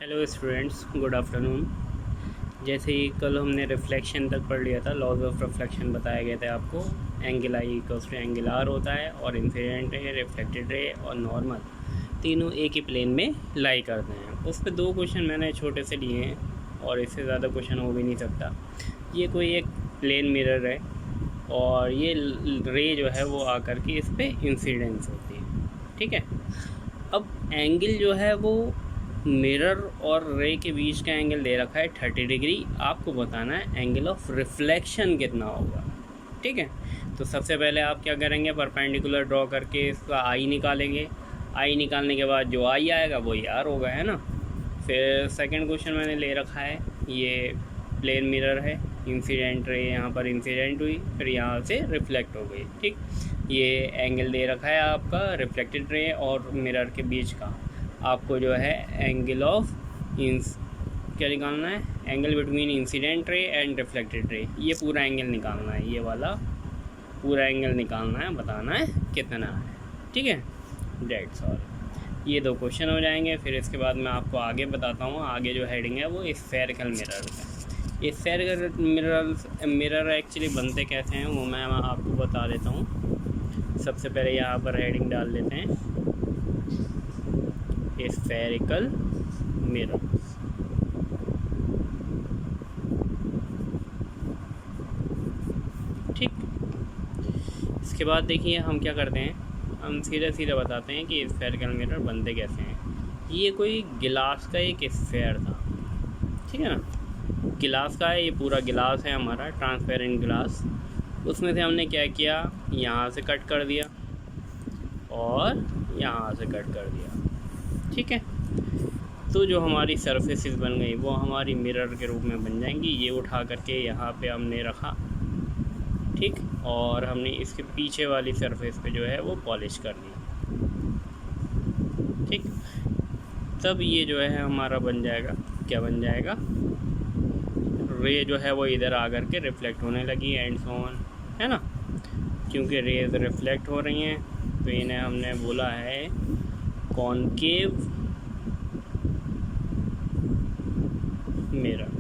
Hello students, good afternoon. जैसे ही कल हमने रिफ्लेक्शन तक पढ़ लिया था, लॉज ऑफ रिफ्लेक्शन बताए गए थे आपको। Angle I equals to angle R होता है और इंसिडेंट रे, रिफ्लेक्टेड रे और नॉर्मल तीनों एक ही प्लेन में लाई करते हैं। उस पर 2 क्वेश्चन मैंने छोटे से लिए हैं और इससे ज़्यादा क्वेश्चन हो भी नहीं सकता। ये कोई एक प्लेन मिरर है और ये रे जो है वो आकर के इस पर इंसिडेंस होती है, ठीक है। अब एंगल जो है वो मिरर और रे के बीच का एंगल दे रखा है 30 डिग्री। आपको बताना है एंगल ऑफ रिफ्लेक्शन कितना होगा, ठीक है। तो सबसे पहले आप क्या करेंगे, परपेंडिकुलर ड्रॉ करके इसका आई निकालेंगे। आई निकालने के बाद जो आई आएगा वही आर होगा, है ना। फिर सेकंड क्वेश्चन मैंने ले रखा है, ये प्लेन मिरर है, इंसिडेंट रे यहाँ पर इंसिडेंट हुई, फिर यहाँ से रिफ्लेक्ट हो गई, ठीक। ये एंगल दे रखा है आपका रिफ्लेक्टेड रे और मिरर के बीच का। आपको जो है एंगल ऑफ क्या निकालना है, angle between incident ray and reflected ray. ये पूरा एंगल निकालना है, ये वाला पूरा एंगल निकालना है, बताना है कितना है, ठीक है। That's all. ये 2 क्वेश्चन हो जाएंगे। फिर इसके बाद मैं आपको आगे बताता हूँ। आगे जो हेडिंग है वो स्फेरिकल मिरर है। ये स्फेरिकल मिरर एक्चुअली बनते कैसे हैं वो मैं आपको बता देता हूँ। सबसे पहले यहाँ पर हेडिंग डाल देते हैं, स्फेरिकल मिरर। ठीक। इसके बाद देखिए हम क्या करते हैं, हम सीधे सीधे बताते हैं कि स्फेरिकल मिरर बनते कैसे हैं। ये कोई गिलास का एक स्फेयर था, ठीक है ना। गिलास का है, ये पूरा गिलास है हमारा, ट्रांसपेरेंट गिलास। उसमें से हमने क्या किया, यहाँ से कट कर दिया और यहाँ से कट कर दिया, ठीक है। तो जो हमारी सरफेसेस बन गई वो हमारी मिरर के रूप में बन जाएंगी। ये उठा करके यहाँ पे हमने रखा, ठीक। और हमने इसके पीछे वाली सरफेस पे जो है वो पॉलिश कर ली, ठीक। तब ये जो है हमारा बन जाएगा, क्या बन जाएगा, रे जो है वो इधर आकर के रिफ्लेक्ट होने लगी एंड सो ऑन, है ना। क्योंकि रेज रिफ्लेक्ट हो रही हैं तो इन्हें हमने बोला है कॉनकेव मिरर,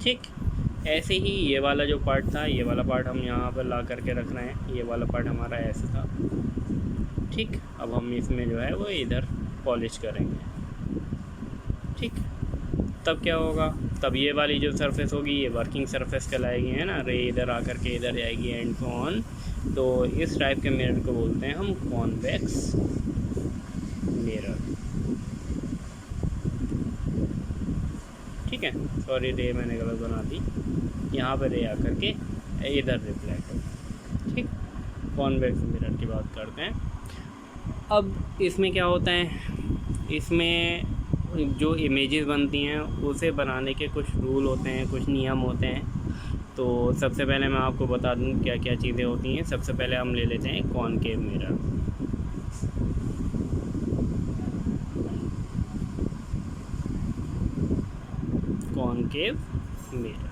ठीक। ऐसे ही ये वाला जो पार्ट था, ये वाला पार्ट हम यहाँ पर ला करके रख रहे हैं। ये वाला पार्ट हमारा ऐसे था, ठीक। अब हम इसमें जो है वो इधर पॉलिश करेंगे, ठीक। तब क्या होगा, तब ये वाली जो सरफेस होगी ये वर्किंग सरफेस कहलाएगी, है ना। रे इधर आकर के इधर जाएगी एंड सो ऑन। तो इस टाइप के मिरर को बोलते हैं हम कॉन्वेक्स मिरर, ठीक है। सॉरी, रे मैंने गलत बना दी, यहाँ पर रे आकर के इधर रिफ्लेक्ट हो, ठीक। कॉन्वेक्स मिरर की बात करते हैं। अब इसमें क्या होता है, इसमें जो इमेजेस बनती हैं उसे बनाने के कुछ रूल होते हैं, कुछ नियम होते हैं। तो सबसे पहले मैं आपको बता दूं क्या क्या चीज़ें होती हैं। सबसे पहले हम ले लेते हैं कॉनकेव मिरर। कॉनकेव मिरर,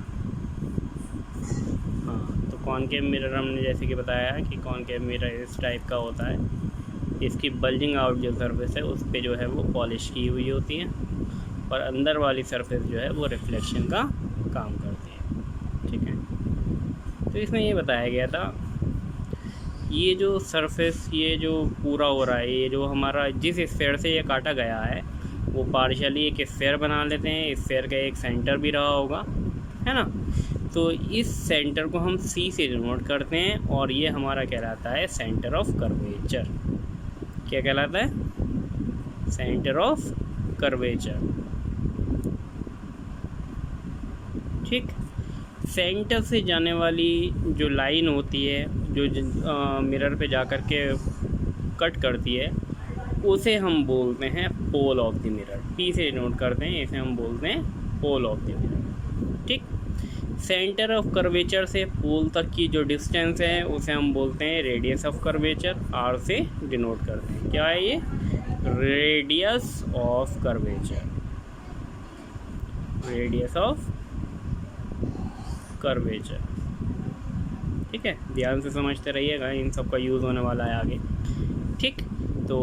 हाँ। तो कॉनकेव मिरर हमने जैसे कि बताया है कि कॉनकेव मिरर इस टाइप का होता है। इसकी बल्जिंग आउट जो सरफेस है उस पे जो है वो पॉलिश की हुई होती है और अंदर वाली सरफेस जो है वो रिफ्लेक्शन का काम करती है, ठीक है। तो इसमें ये बताया गया था, ये जो सरफेस, ये जो पूरा हो रहा है, ये जो हमारा जिस स्फेयर से ये काटा गया है वो पार्शियली एक स्फेयर बना लेते हैं। स्फेयर का एक सेंटर भी रहा होगा, है ना। तो इस सेंटर को हम सी से डिनोट करते हैं और ये हमारा कहलाता है सेंटर ऑफ कर्वेचर। क्या कहलाता है, सेंटर ऑफ कर्वेचर, ठीक। सेंटर से जाने वाली जो लाइन होती है, जो मिरर पे जाकर के कट करती है, उसे हम बोलते हैं pole of the mirror. P से नोट करते हैं, इसे हम बोलते हैं पोल ऑफ द मिरर, ठीक। सेंटर ऑफ कर्वेचर से पोल तक की जो डिस्टेंस है उसे हम बोलते हैं रेडियस ऑफ कर्वेचर। आर से डिनोट करते हैं, क्या है ये, radius of curvature, radius of curvature, ठीक है। ध्यान से समझते रहिएगा, इन सब का यूज़ होने वाला है आगे, ठीक। तो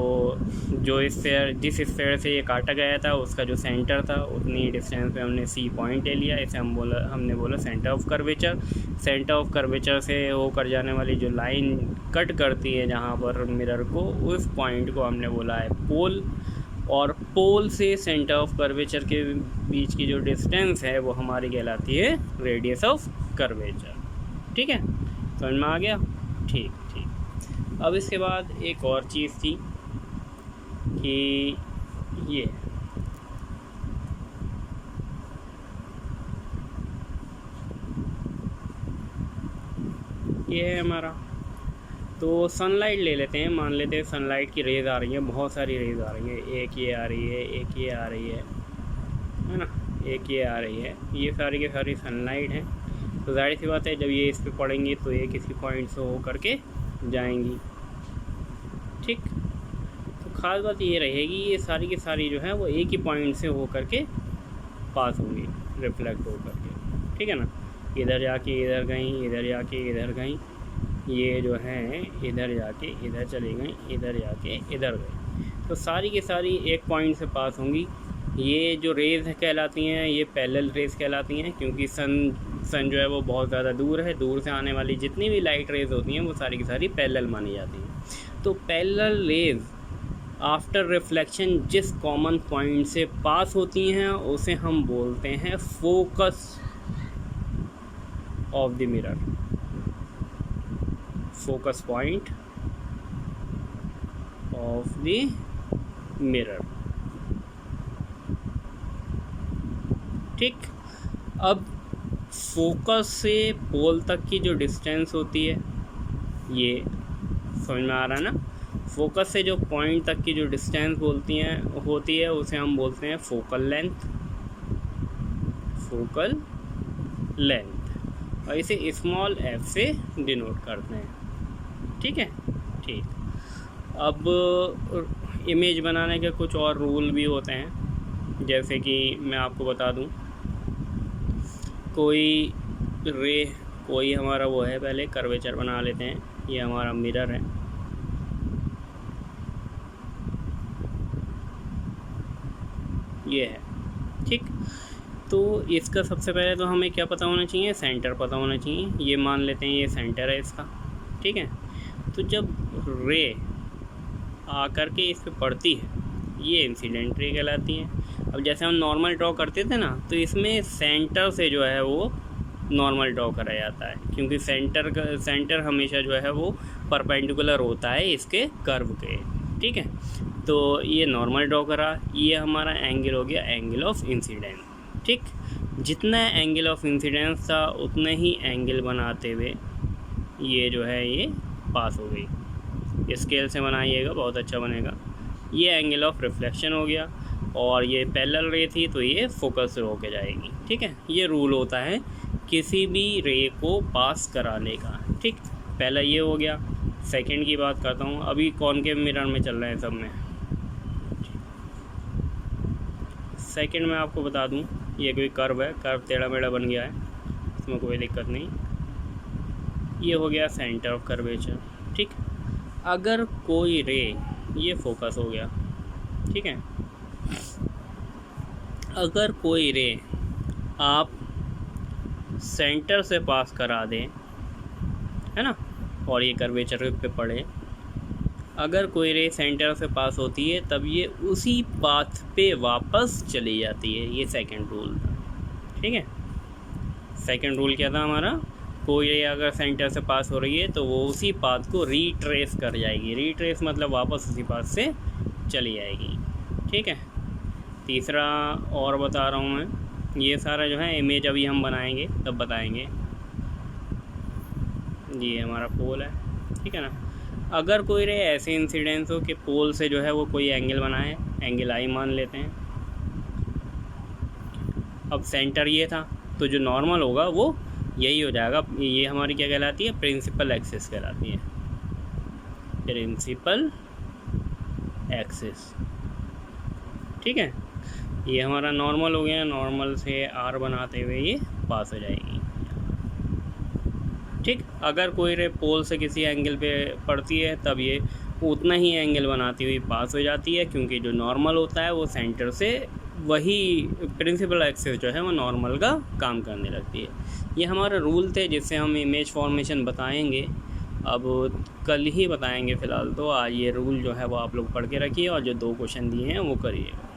जो जिस स्फीयर से ये काटा गया था उसका जो सेंटर था उतनी डिस्टेंस पे हमने सी पॉइंट ले लिया। इसे हमने बोला centre of curvature. Centre of curvature से होकर जाने वाली जो लाइन कट करती है जहाँ पर मिरर को, उस पॉइंट को हमने बोला है पोल। और पोल से सेंटर ऑफ कर्वेचर के बीच की जो डिस्टेंस है वो हमारी कहलाती है रेडियस ऑफ कर्वेचर। ठीक है, समझ में आ गया? ठीक ठीक। अब इसके बाद एक और चीज़ थी कि ये है हमारा, तो सनलाइट ले लेते हैं। मान लेते हैं सनलाइट की रेज़ आ रही है, बहुत सारी रेज़ आ रही है, एक ये आ रही है, एक ये आ रही है ना, एक ये आ रही है, ये सारी की सारी सनलाइट हैं। तो जाहिर सी बात है जब ये इस पर पड़ेंगी तो ये किसी पॉइंट से हो करके जाएंगी। ठीक, तो ख़ास बात ये रहेगी ये सारी की सारी जो है वो एक ही पॉइंट से हो करके पास होंगी, रिफ्लेक्ट हो करके। ठीक है ना, इधर जाके इधर गई, इधर जाके इधर गई, ये जो है इधर जाके इधर चली गई, इधर जाके इधर गई, तो सारी की सारी एक पॉइंट से पास होंगी। ये जो रेज़ कहलाती हैं ये पैरेलल रेज़ कहलाती हैं, क्योंकि सन जो है वो बहुत ज़्यादा दूर है। दूर से आने वाली जितनी भी लाइट रेज़ होती हैं वो सारी की सारी पैरेलल मानी जाती हैं। तो पैरेलल रेज़ आफ्टर रिफ्लेक्शन जिस कॉमन पॉइंट से पास होती हैं उसे हम बोलते हैं focus of the mirror, focus point of the mirror. ठीक, अब फोकस से पोल तक की जो डिस्टेंस होती है ये समझ में आ रहा है ना। फोकस से जो पॉइंट तक की जो डिस्टेंस होती है उसे हम बोलते हैं फोकल लेंथ, फोकल लेंथ, और इसे स्मॉल f से डिनोट करते हैं। ठीक है, ठीक। अब इमेज बनाने के कुछ और रूल भी होते हैं, जैसे कि मैं आपको बता दूं, कोई हमारा वो है, पहले कर्वेचर बना लेते हैं। ये हमारा मिरर है, ये है। ठीक, तो इसका सबसे पहले तो हमें क्या पता होना चाहिए, सेंटर पता होना चाहिए। ये मान लेते हैं ये सेंटर है इसका। ठीक है, तो जब रे आकर के इस पर पड़ती है ये इंसिडेंट रे कहलाती है। अब जैसे हम नॉर्मल ड्रॉ करते थे ना, तो इसमें सेंटर से जो है वो नॉर्मल ड्रॉ करा जाता है, क्योंकि सेंटर हमेशा जो है वो परपेंडिकुलर होता है इसके कर्व के। ठीक है, तो ये नॉर्मल ड्रॉ करा, ये हमारा एंगल हो गया एंगल ऑफ इंसिडेंस। ठीक, जितना एंगल ऑफ इंसिडेंस था उतना ही एंगल बनाते हुए ये जो है ये पास हो गई। स्केल से बनाइएगा, बहुत अच्छा बनेगा। ये एंगल ऑफ रिफ्लेक्शन हो गया, और ये पैरेलल रे थी तो ये फोकस से होके जाएगी। ठीक है, ये रूल होता है किसी भी रे को पास कराने का। ठीक, पहला ये हो गया। सेकंड की बात करता हूँ, अभी कॉनकेव मिरर में चल रहे हैं सब में। सेकंड में आपको बता दूँ, ये कोई कर्व है, कर्व टेढ़ा मेढ़ा बन गया है, इसमें कोई दिक्कत नहीं। ये हो गया सेंटर ऑफ कर्वेचर। ठीक, अगर कोई रे, ये फोकस हो गया। ठीक है, अगर कोई रे आप सेंटर से पास करा दें, है ना, और ये कर्वेचर पे पड़े, अगर कोई रे सेंटर से पास होती है तब ये उसी पाथ पे वापस चली जाती है। ये सेकंड रूल था। ठीक है, सेकंड रूल क्या था हमारा, कोई रे अगर सेंटर से पास हो रही है तो वो उसी पाथ को रीट्रेस कर जाएगी। रीट्रेस मतलब वापस उसी पाथ से चली जाएगी। ठीक है, तीसरा और बता रहा हूँ मैं, ये सारा जो है इमेज अभी हम बनाएंगे तब बताएंगे। ये हमारा पोल है। ठीक है ना, अगर कोई रे ऐसे इंसिडेंस हो कि पोल से जो है वो कोई एंगल बनाए, एंगल आई मान लेते हैं। अब सेंटर ये था तो जो नॉर्मल होगा वो यही हो जाएगा। ये हमारी क्या कहलाती है, प्रिंसिपल एक्सिस कहलाती है, प्रिंसिपल एक्सिस। ठीक है, ये हमारा नॉर्मल हो गया, नॉर्मल से आर बनाते हुए ये पास हो जाएगी। ठीक, अगर कोई रे पोल से किसी एंगल पे पड़ती है तब ये उतना ही एंगल बनाती हुई पास हो जाती है, क्योंकि जो नॉर्मल होता है वो सेंटर से वही प्रिंसिपल एक्सिस जो है वो नॉर्मल का काम करने लगती है। ये हमारे रूल थे जिससे हम इमेज फॉर्मेशन बताएंगे, अब कल ही बताएंगे फ़िलहाल। तो आज ये रूल जो है वो आप लोग पढ़ के रखिए और जो 2 क्वेश्चन दिए हैं वो करिएगा।